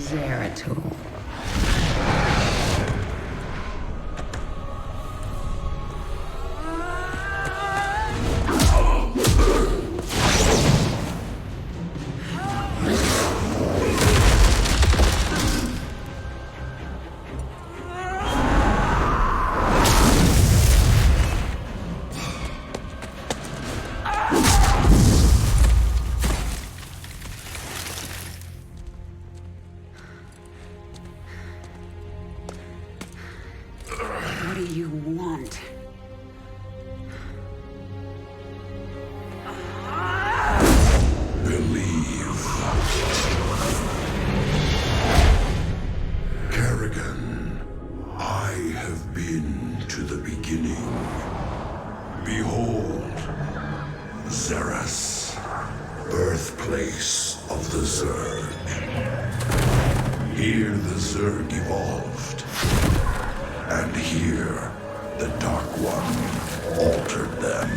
Zeratul. What do you want? Believe. Kerrigan, I have been to the beginning. Behold, Xeris, birthplace of the Zerg. Here the Zerg evolved. And here, the Dark One altered them.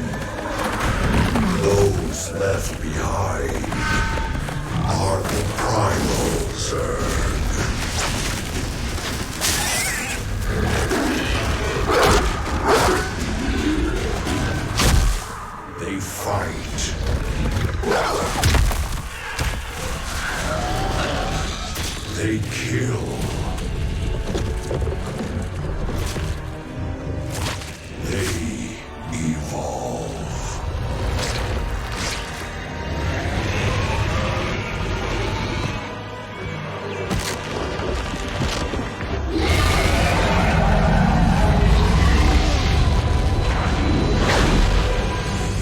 Those left behind are the primal Zerg. They fight. They kill. They evolve.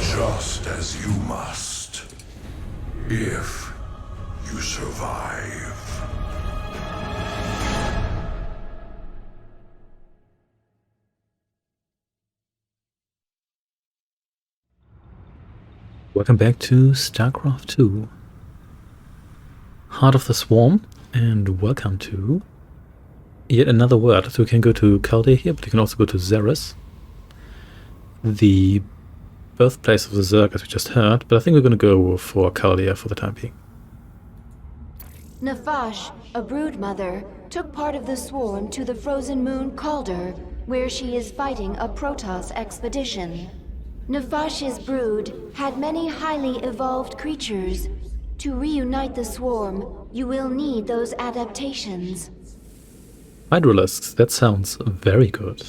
Just as you must, if you survive. Welcome back to StarCraft II. Heart of the Swarm, and welcome to yet another world. So we can go to Chaldea here, but you can also go to Xeris, the birthplace of the Zerg, as we just heard, but I think we're going to go for Chaldea for the time being. Nafash, a broodmother, took part of the swarm to the frozen moon Calder, where she is fighting a Protoss expedition. Nafash's brood had many highly evolved creatures. To reunite the swarm, you will need those adaptations. Hydralisks, that sounds very good.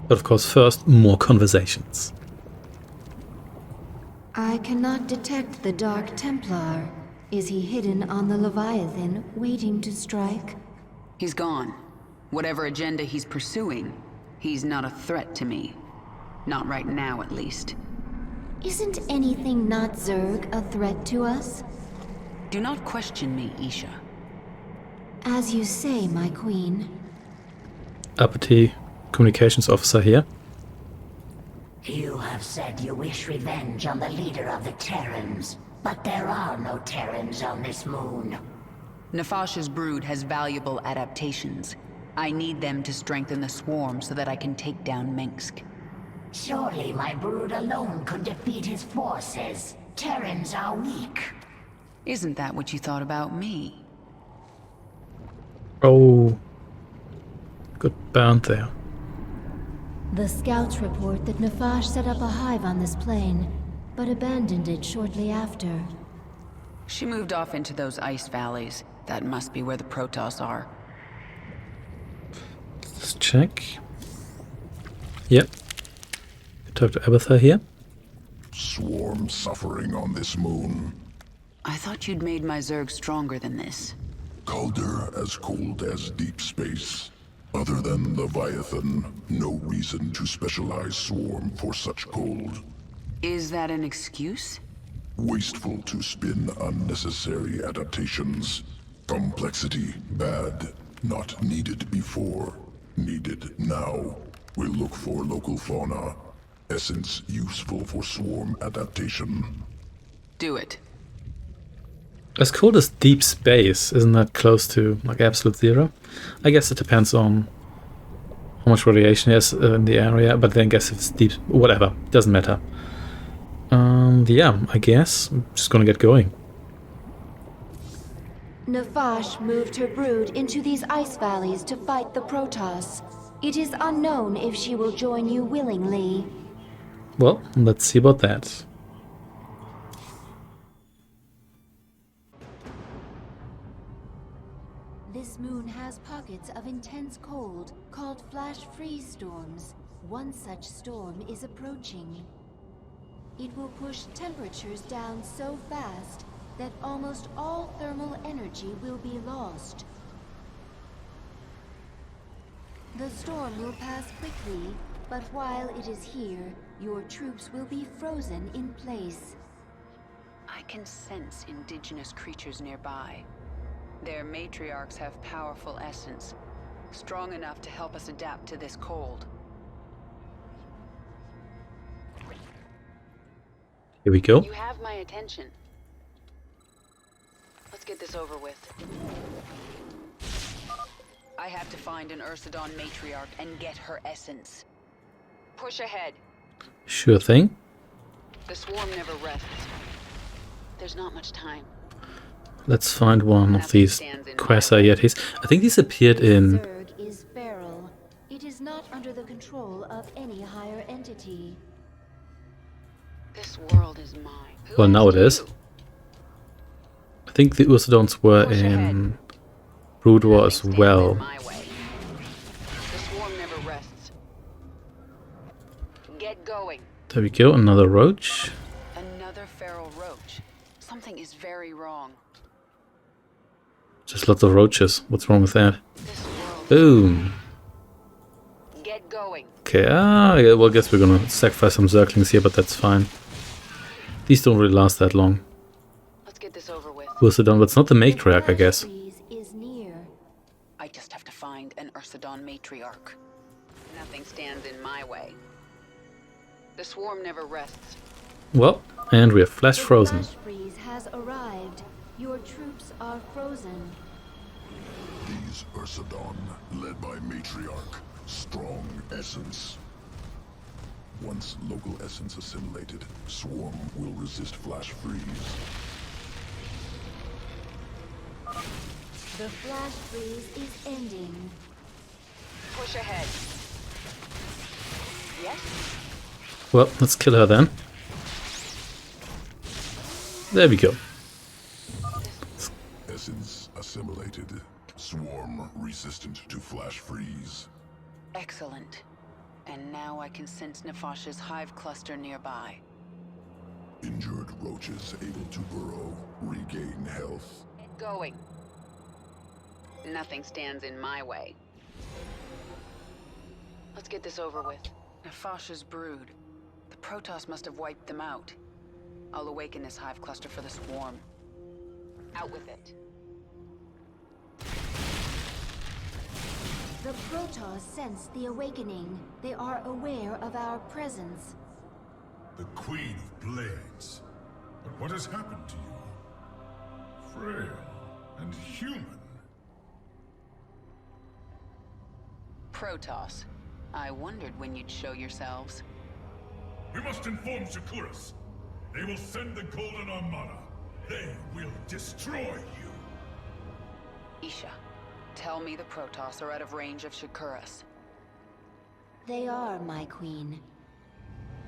But of course, first, more conversations. I cannot detect the Dark Templar. Is he hidden on the Leviathan, waiting to strike? He's gone. Whatever agenda he's pursuing, he's not a threat to me. Not right now, at least. Isn't anything not Zerg a threat to us? Do not question me, Isha. As you say, my queen. Uppity communications officer here. You have said you wish revenge on the leader of the Terrans, but there are no Terrans on this moon. Nafash's brood has valuable adaptations. I need them to strengthen the swarm so that I can take down Mengsk. Surely my brood alone could defeat his forces. Terrans are weak. Isn't that what you thought about me? Oh, good burn there. The scouts report that Nafash set up a hive on this plane, but abandoned it shortly after. She moved off into those ice valleys. That must be where the Protoss are. Let's check. Yep. Talk to Abatha here. Swarm suffering on this moon. I thought you'd made my Zerg stronger than this. Calder as cold as deep space. Other than Leviathan, no reason to specialize Swarm for such cold. Is that an excuse? Wasteful to spin unnecessary adaptations. Complexity, bad. Not needed before. Needed now. We'll look for local fauna. Essence useful for swarm adaptation. Do it. As cold as deep space, isn't that close to like absolute zero? I guess it depends on how much radiation is in the area, but then I guess if it's deep, whatever, doesn't matter. Yeah, I guess I'm just gonna get going. Nefash moved her brood into these ice valleys to fight the Protoss. It is unknown if she will join you willingly. Well, let's see about that. This moon has pockets of intense cold called flash freeze storms. One such storm is approaching. It will push temperatures down so fast that almost all thermal energy will be lost. The storm will pass quickly, but while it is here, your troops will be frozen in place. I can sense indigenous creatures nearby. Their matriarchs have powerful essence, strong enough to help us adapt to this cold. Here we go. You have my attention. Let's get this over with. I have to find an Ursidon matriarch and get her essence. Push ahead. Sure thing. The swarm never rests. There's not much time. Let's find one of these Quasar Yetis. I think these appeared in... Zerg is feral. It is not under the control of any higher entity. This world is mine. Well, now it is. I think the Ursidons were in Brood War as well. The swarm never rests. Get going. There we go, another roach. Another feral roach. Something is very wrong. Just lots of roaches. What's wrong with that? This world. Boom. Get going. Okay, yeah, well, I guess we're gonna sacrifice some Zerglings here, but that's fine. These don't really last that long. Let's get this over with. Ursidon, but it's not the matriarch, I guess. Is near. I just have to find an Ursidon matriarch. Nothing stands in my way. The swarm never rests. Well, and we are flash The frozen. flash freeze has arrived. Your troops are frozen. These Ursidon, led by matriarch, strong essence. Once local essence assimilated, swarm will resist flash freeze. The flash freeze is ending. Push ahead. Yes? Well, let's kill her then. There we go. Essence assimilated. Swarm resistant to flash freeze. Excellent. And now I can sense Nefash's hive cluster nearby. Injured roaches able to burrow, regain health. Get going. Nothing stands in my way. Let's get this over with. Nefash's brood. The Protoss must have wiped them out. I'll awaken this hive cluster for the swarm. Out with it. The Protoss sense the awakening. They are aware of our presence. The Queen of Blades. But what has happened to you? Frail and human. Protoss. I wondered when you'd show yourselves. We must inform Shakuras. They will send the Golden Armada. They will destroy you. Isha, tell me the Protoss are out of range of Shakuras. They are, my queen.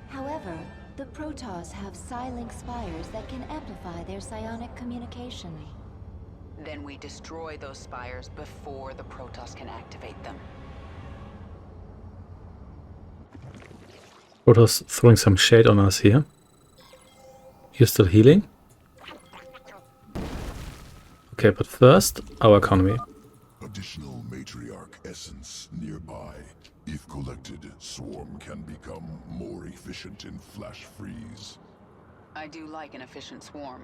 However, the Protoss have psi-link spires that can amplify their psionic communication. Then we destroy those spires before the Protoss can activate them. Protoss throwing some shade on us here. You're still healing? Okay, but first, our economy. Additional matriarch essence nearby. If collected, swarm can become more efficient in flash freeze. I do like an efficient swarm.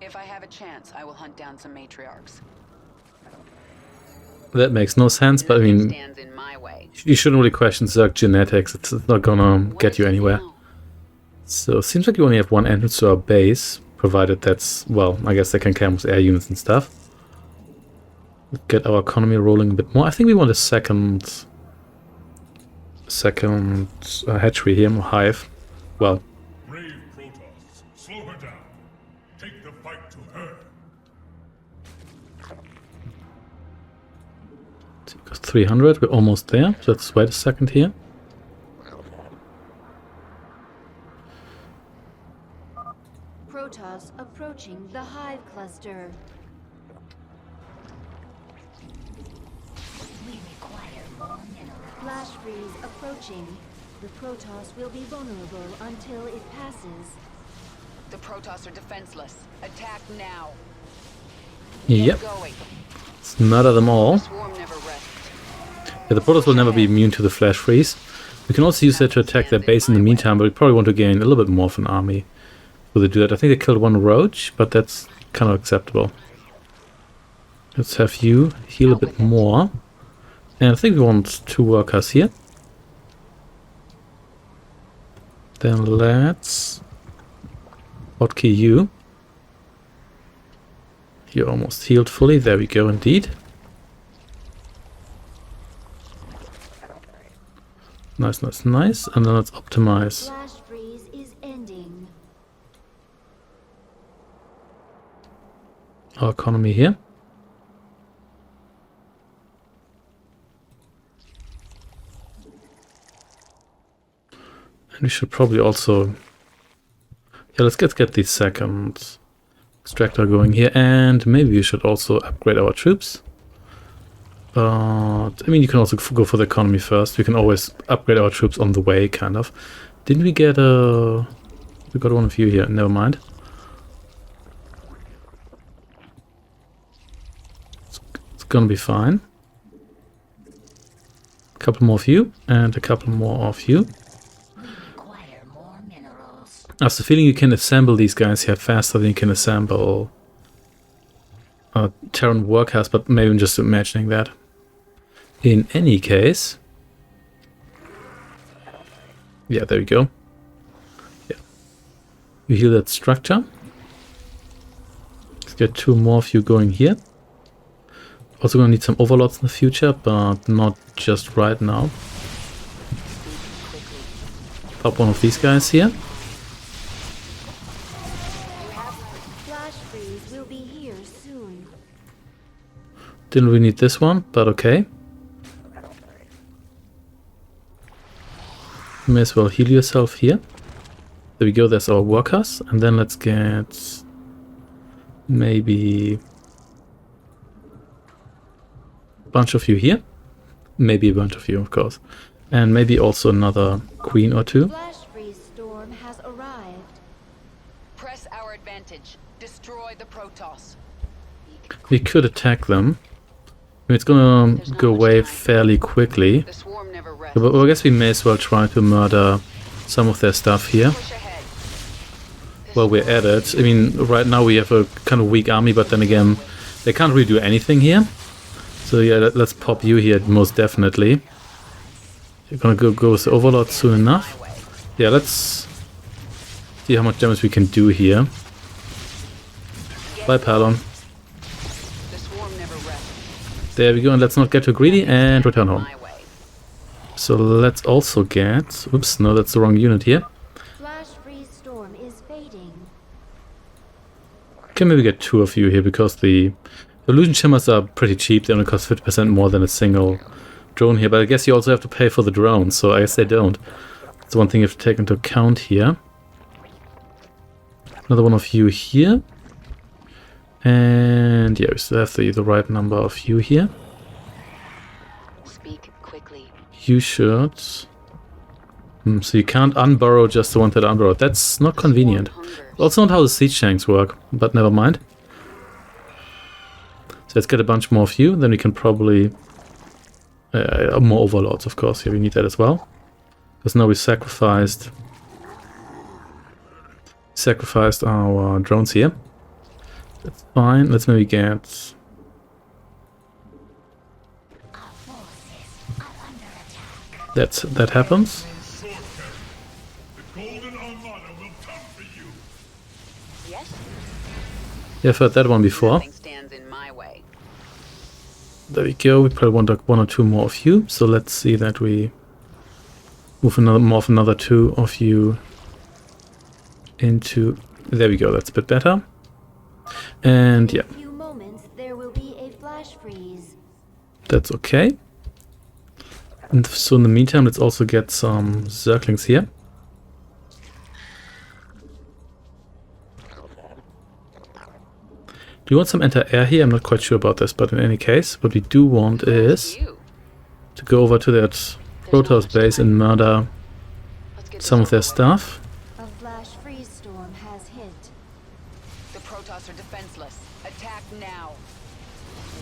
If I have a chance, I will hunt down some matriarchs. That makes no sense, but I Nothing mean, stands in my way. You shouldn't really question Zerg genetics, it's not gonna get you anywhere. So, seems like you only have one entrance to our base, provided that's, well, I guess they can camp with air units and stuff. Get our economy rolling a bit more. I think we want a second hatchery here, more hive. Well, Brave Protoss, slow her down. Take the fight to her. so we've got 300, we're almost there, so let's wait a second here. Protoss approaching the hive cluster. We require more minerals. Flash freeze approaching. The Protoss will be vulnerable until it passes. The Protoss are defenseless. Attack now. Yep, Going. let's murder them all. Swarm never rests. Yeah, the Protoss will never be immune to the flash freeze. We can also use that to attack their base in the meantime, but we probably want to gain a little bit more of an army. Will they do that? I think they killed one roach, but that's kind of acceptable. Let's have you heal a bit more. And I think we want 2 workers here. Then let's hotkey you. You're almost healed fully. There we go, indeed. Nice, nice, nice. And then let's optimize Flash freeze is ending. our economy here. And we should probably also... Yeah, let's get the second extractor going here. And maybe we should also upgrade our troops. But, I mean, you can also go for the economy first. We can always upgrade our troops on the way, kind of. Didn't we get a... We got one of you here. Never mind. It's gonna be fine. A couple more of you, and a couple more of you. Require more minerals. I have the feeling you can assemble these guys here faster than you can assemble Terran workers, but maybe I'm just imagining that. In any case... Yeah, there we go. Yeah. You heal that structure. Let's get 2 more of you going here. Also gonna need some overlords in the future, but not just right now. Pop one of these guys here. Flash freeze will be here soon. Didn't really need this one, but okay. You may as well heal yourself here. There we go, there's our workers. And then let's get maybe a bunch of you here. Maybe a bunch of you, of course. And maybe also another queen or 2. Flash freeze storm has arrived. Press our advantage. Destroy the Protoss. We could attack them. I mean, it's gonna go away fairly quickly. The swarm never rests. But I guess we may as well try to murder some of their stuff here. Push ahead. While we're at it. I mean, right now we have a kind of weak army, but then again, they can't really do anything here. So yeah, let's pop you here, most definitely. You're gonna go with the Overlord soon enough. Yeah, let's see how much damage we can do here. Bye, Palon. The swarm never rests. There we go, and let's not get too greedy and return home. My way. So let's also get... Oops, no, that's the wrong unit here. Flash freeze storm is fading. Can maybe get 2 of you here, because the illusion shimmers are pretty cheap. They only cost 50% more than a single drone here, but I guess you also have to pay for the drones, so I guess they don't. That's one thing you have to take into account here. Another one of you here. And yeah, we still have the right number of you here. Speak quickly. You should... so you can't unburrow just the one that unburrowed. That's not convenient. Also not how the siege tanks work, but never mind. So let's get a bunch more of you, then we can probably... more overlords, of course. Yeah, we need that as well. Because now we sacrificed our drones here. That's fine. Let's maybe get... Our forces are under attack. That happens. Sword carrier, the Golden Armada will come for you. Yes? Yeah, I've heard that one before. Nothing stands in my way. There we go. We probably want like 1 or 2 more of you. So let's see that we move another 2 of you into. There we go. That's a bit better. And yeah, In a few moments, there will be a flash freeze. that's okay. And so in the meantime, let's also get some Zerglings here. Do you want some anti-air here? I'm not quite sure about this, but in any case, what we do want is You. to go over to that Protoss base and murder Let's get some this of their over with. stuff. A flash freeze storm has hit. The Protoss are defenseless. Attack now.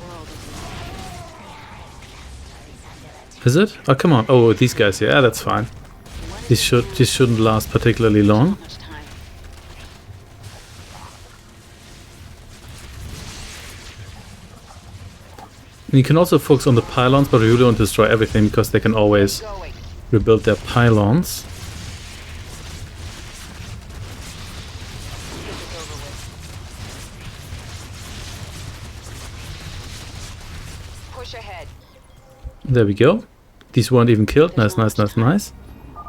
World is Is it? Oh, come on. Oh, these guys here. Yeah, that's fine. These shouldn't last particularly long. much time. And you can also focus on the pylons, but you really want to destroy everything because they can always Going. rebuild their pylons. Get this over with. Push ahead. There we go. These weren't even killed. Nice, nice, nice, nice.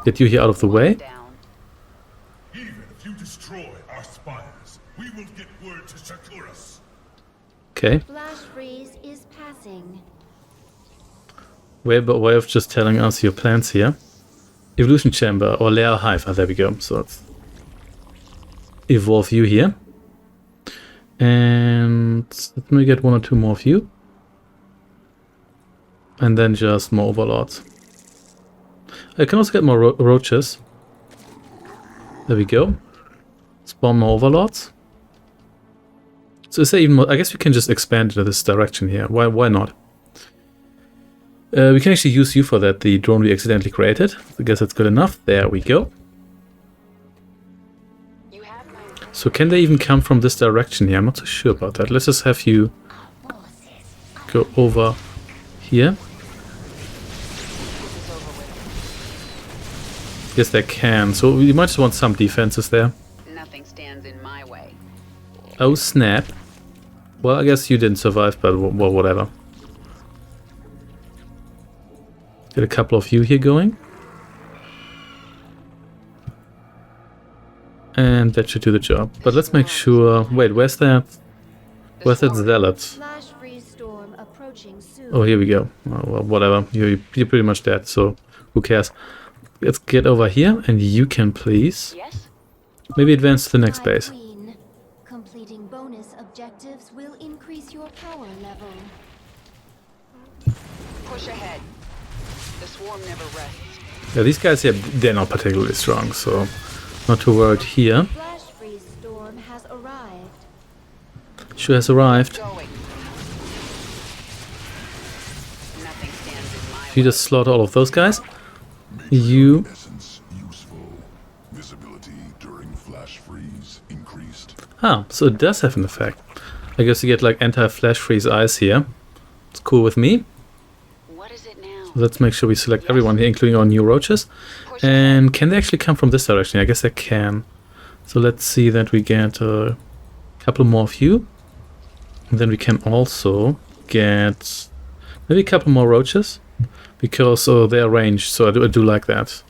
Get you here out of the way. Down. Even if you destroy our spires, we will get word to Arcturus. Okay. Flash freeze is passing. Way of just telling us your plans here. Evolution chamber or layer hive. Ah, there we go. So let's evolve you here. And let me get 1 or 2 more of you. And then just more overlords. I can also get more roaches. There we go. Spawn more overlords. So is there even more? I guess we can just expand into this direction here. Why not? We can actually use you for that, the drone we accidentally created. I guess that's good enough. There we go. You have my So can they even come from this direction here? I'm not so sure about that. Let's just have you go over here. get this over with. Yes, they can. So we might just want some defenses there. Nothing stands in my way. Oh, snap. Well, I guess you didn't survive, but well, whatever. Get a couple of you here going. And that should do the job. But let's make sure... Wait, where's that? Where's that zealot? Flash freeze storm approaching soon. Oh, here we go. Oh, well, whatever. You're pretty much dead, so who cares? Let's get over here, and you can please Yes? maybe advance to the next My base. queen. Completing bonus objectives will increase your power level. Push ahead. The swarm never rests. Yeah, these guys here, they're not particularly strong, so not too worried here. Flash freeze storm has arrived. Sure has arrived. Going. Nothing stands in my You way. just slaughter all of those guys. You... Essence useful. Visibility during flash freeze increased. Ah, so it does have an effect. I guess you get like anti-flash freeze eyes here. It's cool with me. What is it now? Let's make sure we select everyone here, including our new roaches. Push And can they actually come from this direction? I guess they can. So let's see that we get a couple more of you. And then we can also get maybe a couple more roaches. Because they're ranged, so I do like that.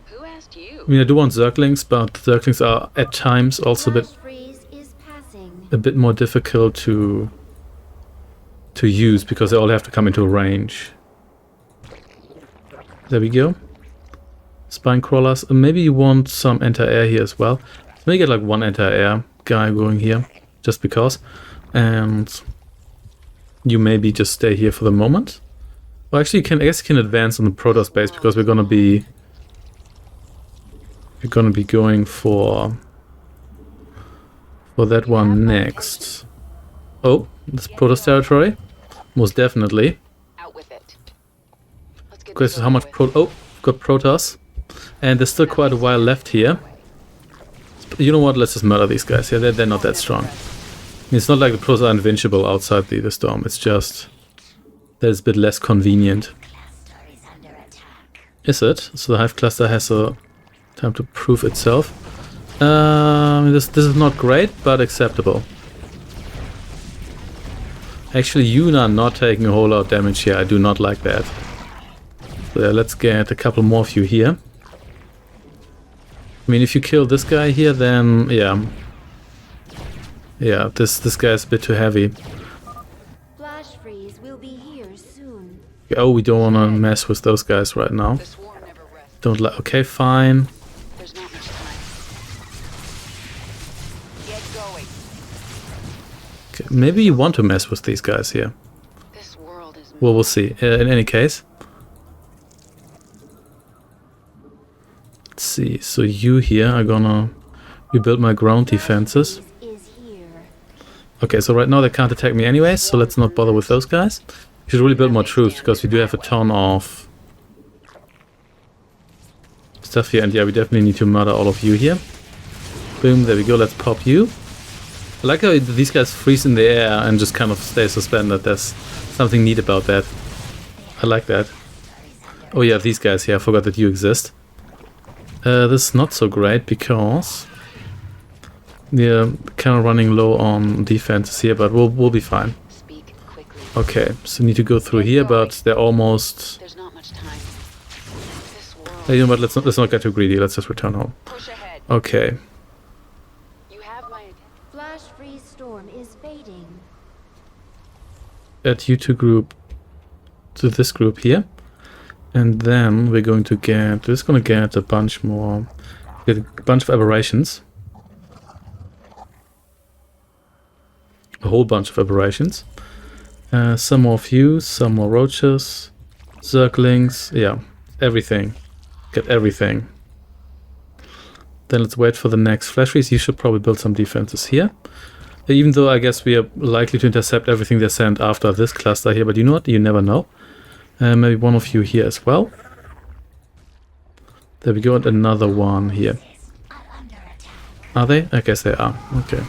Who asked you? I mean, I do want Zerglings, but Zerglings are at times also Flash freeze is passing. a bit more difficult to use because they all have to come into range. There we go. Spine crawlers. And maybe you want some anti-air here as well. Let me get like 1 anti-air guy going here, just because. And you maybe just stay here for the moment. Well, actually, I guess you can advance on the Protoss base because we're gonna be going for that one next. Oh, this Protoss territory, most definitely. Out with it. Let's get Question this how much over with. got Protoss, and there's still quite a while left here. You know what? Let's just murder these guys. Yeah, they're not that strong. I mean, it's not like the Protoss are invincible outside the storm. It's just that it's a bit less convenient. Cluster is under attack. Is it? So the Hive cluster has a time to prove itself. This is not great, but acceptable. Actually, you are not taking a whole lot of damage here. I do not like that. So yeah, let's get a couple more of you here. I mean, if you kill this guy here, then yeah. Yeah, this guy is a bit too heavy. Flash freeze will be here soon. Oh, we don't want to mess with those guys right now. The swarm never rests. Don't like. Okay, fine. There's not much time. Get going. Okay, maybe you want to mess with these guys here. This world is Well, we'll see. In any case. Let's see. So you here are gonna rebuild my ground defenses. Is here. Okay, so right now they can't attack me anyway, so let's not bother with those guys. We should really build more troops, because we do have a ton of stuff here, and yeah, we definitely need to murder all of you here. Boom, there we go, let's pop you. I like how these guys freeze in the air and just kind of stay suspended. There's something neat about that. I like that. Oh yeah, these guys here, I forgot that you exist. This is not so great, because we're kind of running low on defenses here, but we'll be fine. speak quickly. Okay, so we need to go through here, but they're almost... There's not much time. This world. You know what, let's not get too greedy, let's just return home. Push ahead. Okay, You have my attention. Flash freeze storm is fading. add you to this group here. And then we're going to get, we're just going to get a bunch more, get a bunch of aberrations. A whole bunch of aberrations. Some more of you, some more roaches, zerglings, yeah, everything. Get everything. Then let's wait for the next flash freeze. You should probably build some defenses here. Even though I guess we are likely to intercept everything they send after this cluster here, but you know what? You never know. Maybe one of you here as well. There we go, and another one here. Are they? I guess they are. Okay.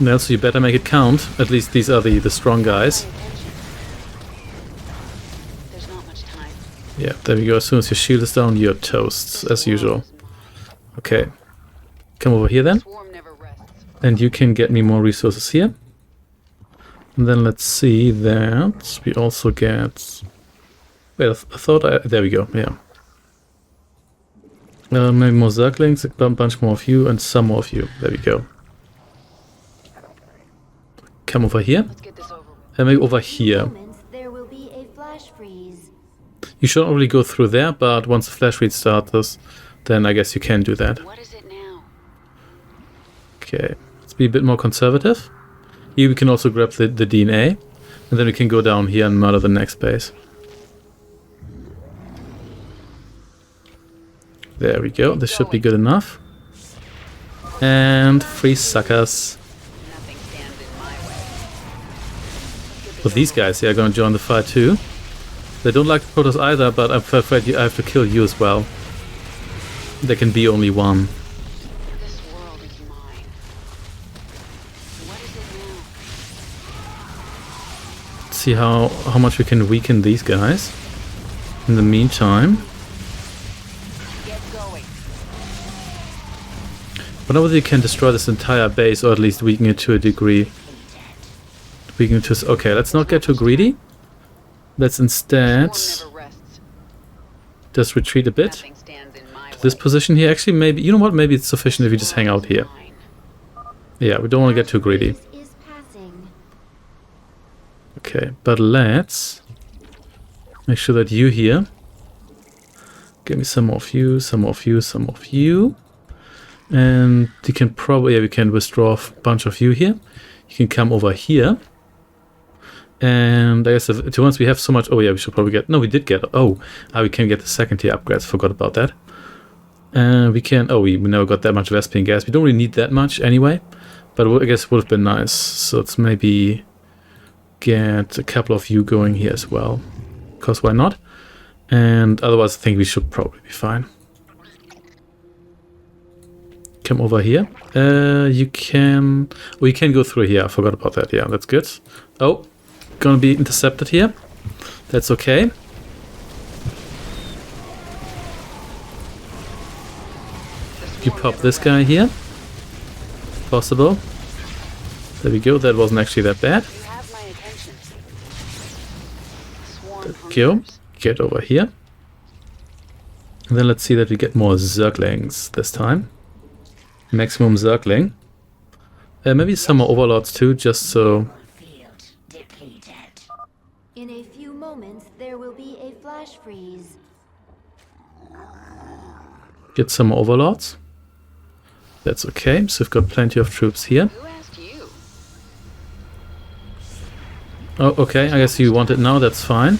Now, so you better make it count. At least these are the strong guys. There's not much time. Yeah, there we go. As soon as your shield is down, you're toast, as usual. Okay. Come over here then. Swarm never rests. And you can get me more resources here. And then let's see that we also get... Wait, I thought I... There we go, yeah. Maybe more zerglings, a bunch more of you, and some more of you. There we go. Come over here. Let's get this over with. And maybe over here. Moments, there will be a flash freeze. You shouldn't really go through there, but once the flash read starts, then I guess you can do that. What is it now? Okay, let's be a bit more conservative. Here we can also grab the DNA, and then we can go down here and murder the next base. There we go, this should be good enough. And free suckers. Nothing stands in my way. But these guys here are gonna join the fight too. They don't like the Protoss either, but I'm afraid I have to kill you as well. There can be only one. This world is mine. What is it now? Let's see how much we can weaken these guys. In the meantime. Get going. But whether you can destroy this entire base, or at least weaken it to a degree. Weaken it to... Okay, let's not get too greedy. Let's instead Swarm never rests. just retreat a bit. Nothing stands in my way. This position here, actually, maybe... You know what? Maybe it's sufficient if you just hang out here. Mine. Yeah, we don't want to get too greedy. Is passing. Okay, but let's make sure that you here... Give me some more of you, some more of you, some more of you. And you can probably... Yeah, we can withdraw a bunch of you here. You can come over here. And I guess once we have so much... Oh yeah, we should probably get... No, we did get... Oh, we can get the second tier upgrades. Forgot about that. We can... Oh, we never got that much Vespian gas. We don't really need that much anyway. But I guess it would have been nice. So let's maybe get a couple of you going here as well. Because why not? And otherwise I think we should probably be fine. Come over here. You can... Oh, you can go through here. I forgot about that. Yeah, that's good. Oh, gonna be intercepted here. That's okay. You pop this guy here. Possible. There we go. That wasn't actually that bad. You have my attention. Swarm There we go. hungers. Get over here. And then let's see that we get more Zerglings this time. Maximum Zergling. Maybe some more Overlords too, just so... Field depleted. In a few moments, there will be a flash freeze. Get some more Overlords. That's okay, so we've got plenty of troops here. Who asked you? Oh, okay, I guess you want it now, that's fine.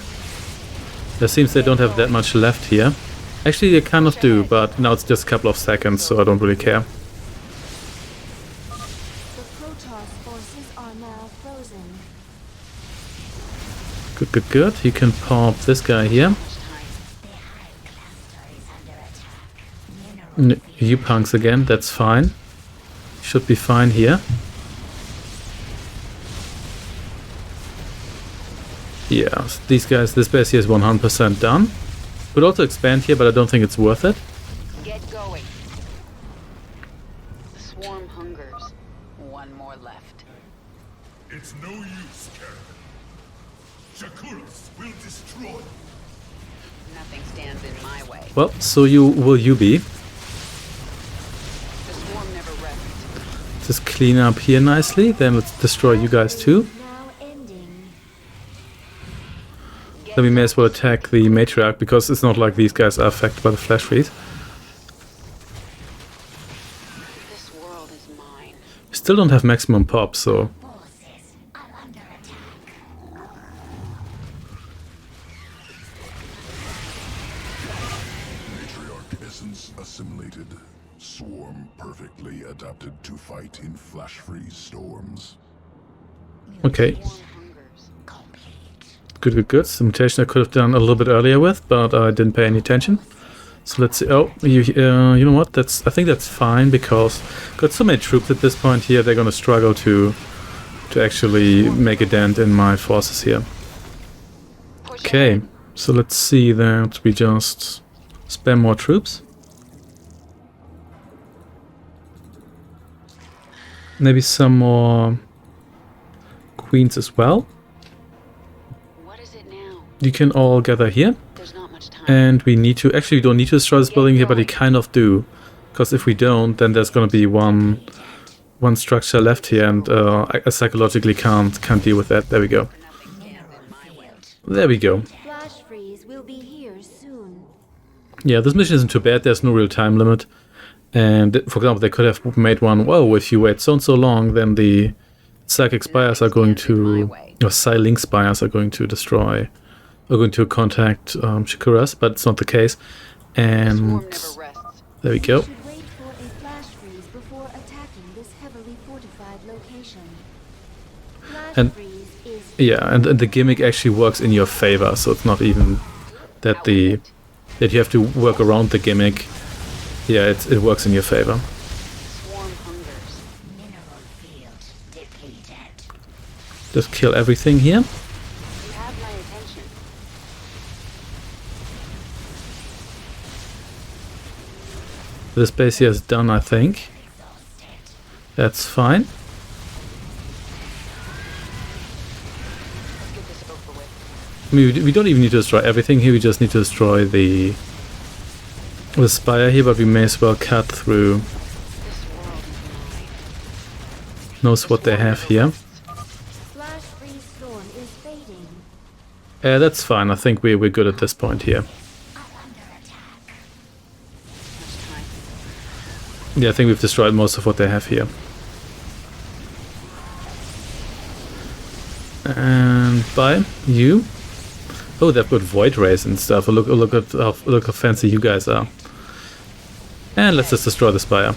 It seems they don't have that much left here. Actually, they kind of do, but now it's just a couple of seconds, so I don't really care. The Protoss forces are now frozen. Good, good, good. You can pop this guy here. The high cluster is under attack. Mineral You punks again, that's fine. Should be fine here. Yeah, these guys, this base here is 100% done. Could also expand here, but I don't think it's worth it. Get going. The swarm hungers. One more left. It's no use, Kerrigan. Shakuras will destroy. Nothing stands in my way. Well, so you be. The swarm never rests. Just clean up here nicely, then let's destroy you guys too. Now ending. Then we may as well attack the matriarch, because it's not like these guys are affected by the flash freeze. This world is mine. We still don't have maximum pop, so... forces are under attack. Matriarch essence assimilated. Swarm perfectly adapted to fight in flash freeze storms. Okay, Swarm hungers. Complete. good, good, good. Some mutation I could have done a little bit earlier with, but I didn't pay any attention. So let's see. Oh, you know what? I think that's fine, because got so many troops at this point here. They're gonna struggle to actually make a dent in my forces here. Okay, so let's see that we just spam more troops. Maybe some more queens as well. What is it now? You can all gather here. There's not much time. And we need to, actually we don't need to destroy this building here, but we kind of do. Because if we don't, then there's gonna be one structure left here, and I psychologically can't deal with that. There we go. There we go. Flash freeze will be here soon. Yeah, this mission isn't too bad, there's no real time limit. And for example, they could have made one, whoa, if you wait so and so long, then the psychic spires are going to, or Psi-Link spires are going to destroy, are going to contact Shakuras, but it's not the case. Swarm And never rests. there we go. You should wait for a flash freeze before attacking this heavily fortified location. Flash And- freeze is Yeah, and the gimmick actually works in your favor, so it's not even that that you have to work around the gimmick. Yeah, it works in your favor. Swarm hungers. Mineral field depleted. Just kill everything here. You have my attention. This base here is done, I think. That's fine. Let's get this over with. I mean, we don't even need to destroy everything here, we just need to destroy the spire here, but we may as well cut through. This world is mine. Knows what they have here. flash freeze storm is fading. That's fine, I think we're good at this point here. Much time. Yeah, I think we've destroyed most of what they have here. And by you. Oh, they've got void rays and stuff. Look how fancy you guys are. And let's just destroy the spire.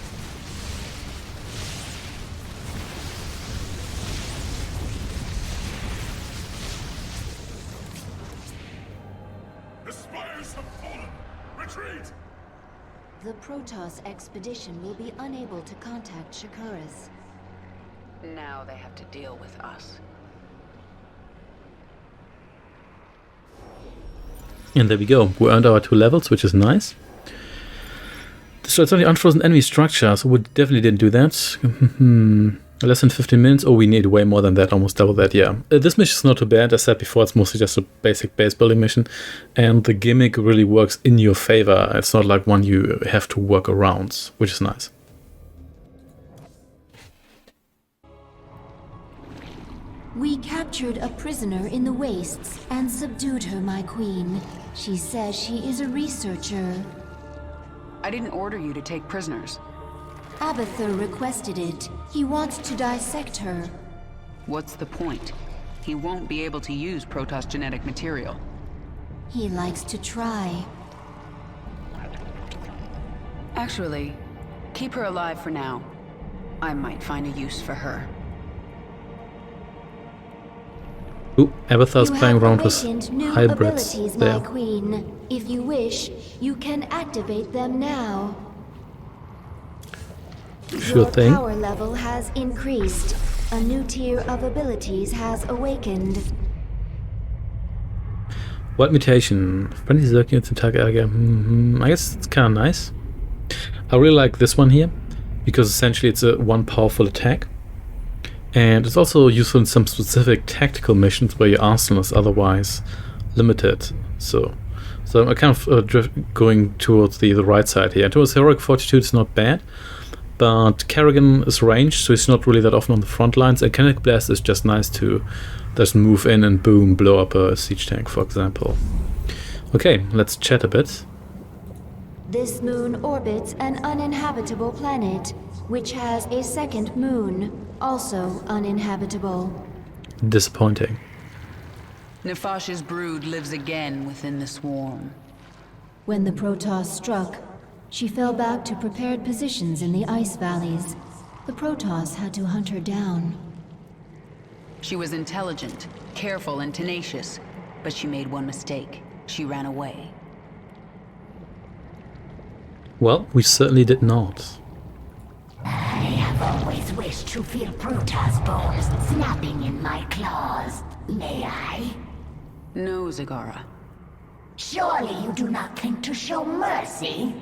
The spires have fallen. Retreat! The Protoss expedition will be unable to contact Shakuras. Now they have to deal with us. And there we go. We earned our 2 levels, which is nice. The So it's only unfrozen enemy structure, so we definitely didn't do that. Less than 15 minutes. Oh, we need way more than that, almost double that, yeah. This mission is not too bad. As I said before, it's mostly just a basic base building mission. And the gimmick really works in your favor. It's not like one you have to work around, which is nice. We captured a prisoner in the wastes and subdued her, my queen. She says she is a researcher. I didn't order you to take prisoners. Abathur requested it. He wants to dissect her. What's the point? He won't be able to use Protoss genetic material. He likes to try. Actually, keep her alive for now. I might find a use for her. Ooh, Abathur's You playing have around with awakened new hybrids abilities, there. my queen. If you wish, you can activate them now. Sure Your thing. power level has increased. A new tier of abilities has awakened. What mutation? Friendly Zerg units attack area. I guess it's kind of nice. I really like this one here, because essentially it's a one powerful attack. And it's also useful in some specific tactical missions where your arsenal is otherwise limited. So I'm kind of going towards the right side here. Towards Heroic Fortitude is not bad, but Kerrigan is ranged, so he's not really that often on the front lines. And Kinetic Blast is just nice to just move in and boom, blow up a siege tank, for example. Okay, let's chat a bit. This moon orbits an uninhabitable planet, which has a second moon, also uninhabitable. Disappointing. Nefash's brood lives again within the swarm. When the Protoss struck, she fell back to prepared positions in the ice valleys. The Protoss had to hunt her down. She was intelligent, careful, and tenacious, but she made one mistake. She ran away. Well, we certainly did not. I have always wished to feel Protoss bones snapping in my claws. May I? No, Zagara. Surely you do not think to show mercy?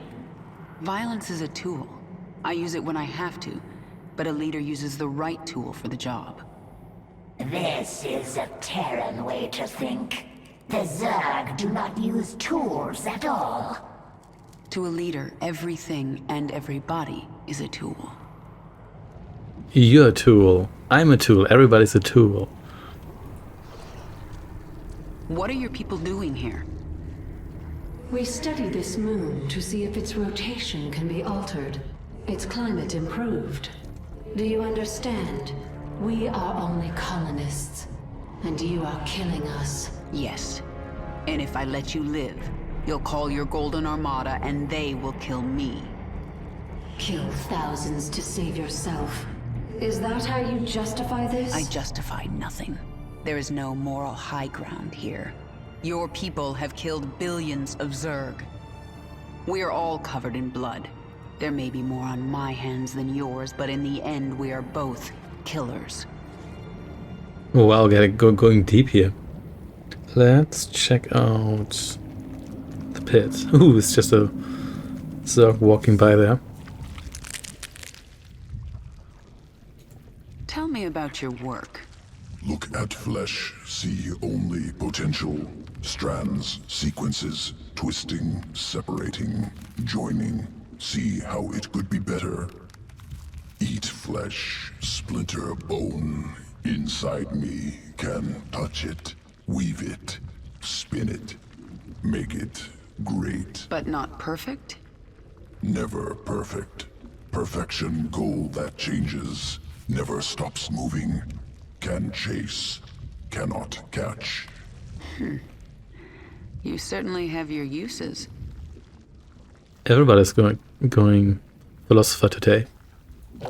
Violence is a tool. I use it when I have to, but a leader uses the right tool for the job. This is a Terran way to think. The Zerg do not use tools at all. To a leader, everything and everybody is a tool. You're a tool. I'm a tool. Everybody's a tool. What are your people doing here? We study this moon to see if its rotation can be altered, its climate improved. Do you understand? We are only colonists, and you are killing us. Yes. And if I let you live, you'll call your Golden Armada and they will kill me. Kill thousands to save yourself. Is that how you justify this? I justify nothing. There is no moral high ground here. Your people have killed billions of Zerg. We are all covered in blood. There may be more on my hands than yours, but in the end we are both killers. Oh wow, going deep here. Let's check out the pit. Ooh, it's just a Zerg walking by there. Tell me about your work. Look at flesh, see only potential. Strands, sequences, twisting, separating, joining. See how it could be better. Eat flesh, splinter bone. Inside me can touch it, weave it, spin it, make it great. But not perfect? Never perfect. Perfection goal that changes, never stops moving. Can chase, cannot catch. You certainly have your uses. Everybody's going philosopher today. Do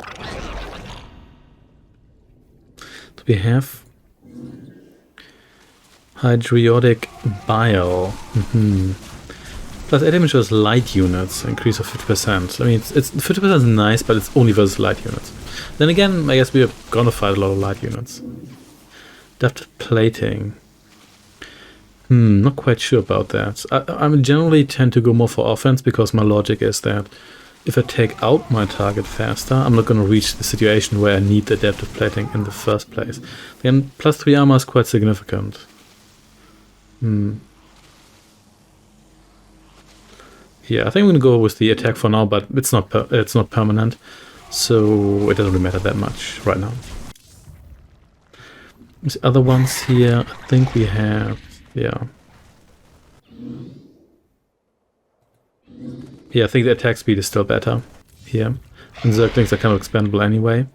we have Hydriotic Bile? Plus 8 damage versus light units, increase of 50%. I mean, it's 50% is nice, but it's only versus light units. Then again, I guess we are gonna fight a lot of light units. Depth plating. Not quite sure about that. I generally tend to go more for offense because my logic is that if I take out my target faster, I'm not going to reach the situation where I need the adaptive plating in the first place. Then +3 armor is quite significant. Yeah, I think I'm going to go with the attack for now, but it's not permanent, so it doesn't really matter that much right now. These other ones here, I think we have, yeah. Yeah, I think the attack speed is still better here. And Zerglings are kind of expendable anyway.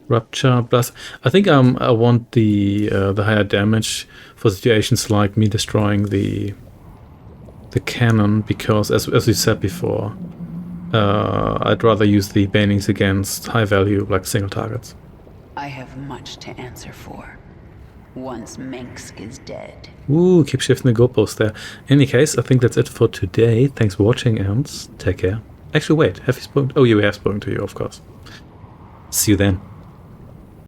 Rupture plus, I think I want the higher damage for situations like me destroying the cannon, because as we said before, I'd rather use the banings against high value like single targets. I have much to answer for once Mengsk is dead. Ooh, keep shifting the goalpost there. In any case, I think that's it for today. Thanks for watching and take care. Actually, wait, have you spoken? Oh, yeah, we have spoken to you, of course. See you then.